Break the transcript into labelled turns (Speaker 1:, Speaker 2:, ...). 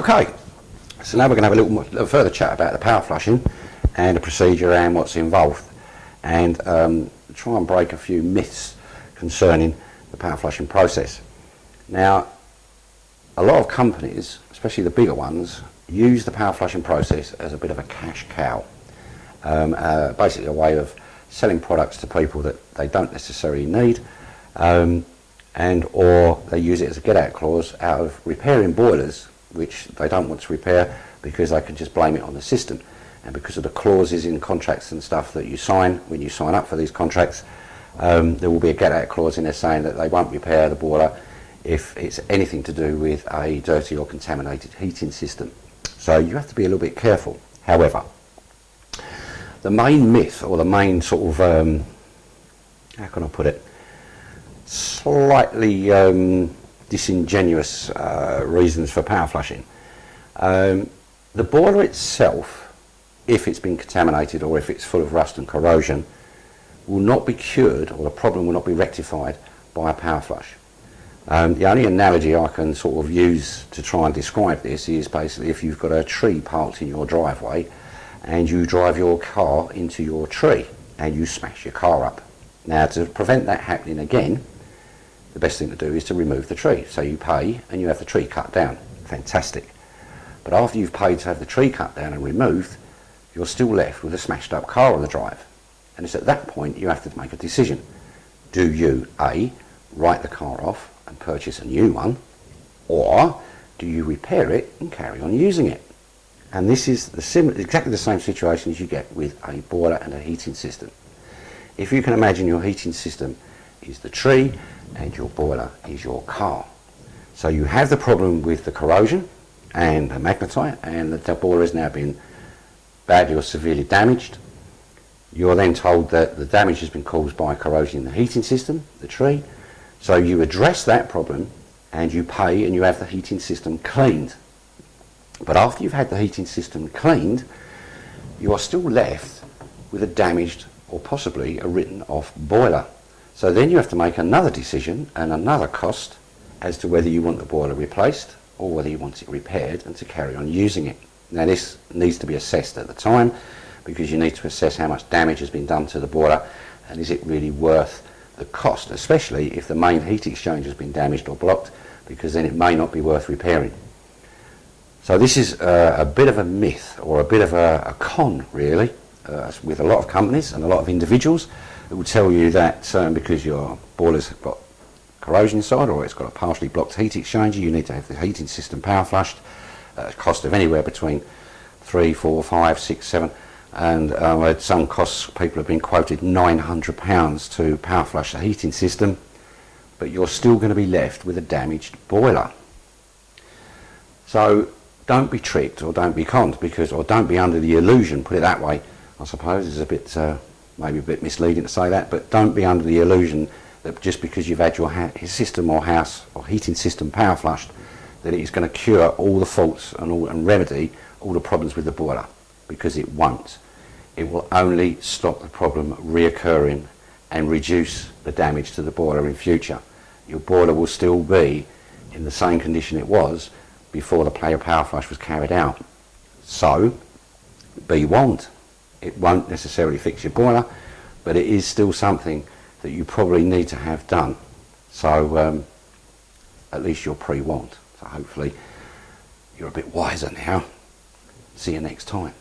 Speaker 1: Okay, so now we're going to have a little further chat about the power flushing and the procedure and what's involved, and try and break a few myths concerning the power flushing process. Now, a lot of companies, especially the bigger ones, use the power flushing process as a bit of a cash cow. Basically a way of selling products to people that they don't necessarily need, and or they use it as a get out clause out of repairing boilers which they don't want to repair because they can just blame it on the system. And because of the clauses in contracts and stuff that you sign when you sign up for these contracts, there will be a get out clause in there saying that they won't repair the boiler if it's anything to do with a dirty or contaminated heating system. So you have to be a little bit careful. However, the main myth, or the main sort of, how can I put it, slightly disingenuous reasons for power flushing. The boiler itself, if it's been contaminated or if it's full of rust and corrosion, will not be cured, or the problem will not be rectified by a power flush. The only analogy I can sort of use to try and describe this is basically if you've got a tree parked in your driveway and you drive your car into your tree and you smash your car up. Now, to prevent that happening again, the best thing to do is to remove the tree. So you pay and you have the tree cut down. Fantastic. But after you've paid to have the tree cut down and removed, you're still left with a smashed up car on the drive. And it's at that point you have to make a decision. Do you A, write the car off and purchase a new one, or do you repair it and carry on using it? And this is exactly the same situation as you get with a boiler and a heating system. If you can imagine, your heating system is the tree and your boiler is your car. So you have the problem with the corrosion and the magnetite, and the boiler has now been badly or severely damaged. You're then told that the damage has been caused by corrosion in the heating system, the tree. So you address that problem and you pay and you have the heating system cleaned. But after you've had the heating system cleaned, you are still left with a damaged or possibly a written off boiler. So then you have to make another decision and another cost as to whether you want the boiler replaced or whether you want it repaired and to carry on using it. Now, this needs to be assessed at the time, because you need to assess how much damage has been done to the boiler and is it really worth the cost, especially if the main heat exchange has been damaged or blocked, because then it may not be worth repairing. So this is a bit of a myth, or a bit of a con really, with a lot of companies and a lot of individuals who will tell you that because your boiler's got corrosion inside or it's got a partially blocked heat exchanger, you need to have the heating system power flushed at a cost of anywhere between 3, 4, 5, 6, 7, and at some costs people have been quoted £900 to power flush the heating system, but you're still going to be left with a damaged boiler. So don't be tricked or don't be conned, or don't be under the illusion, put it that way, I suppose is a bit maybe a bit misleading to say that, but don't be under the illusion that just because you've had your system or house or heating system power flushed that it is going to cure all the faults and remedy all the problems with the boiler, because it won't. It will only stop the problem reoccurring and reduce the damage to the boiler in future. Your boiler will still be in the same condition it was before the power flush was carried out. So be warned. It won't necessarily fix your boiler, but it is still something that you probably need to have done. So at least you're pre-warned. So hopefully you're a bit wiser now. See you next time.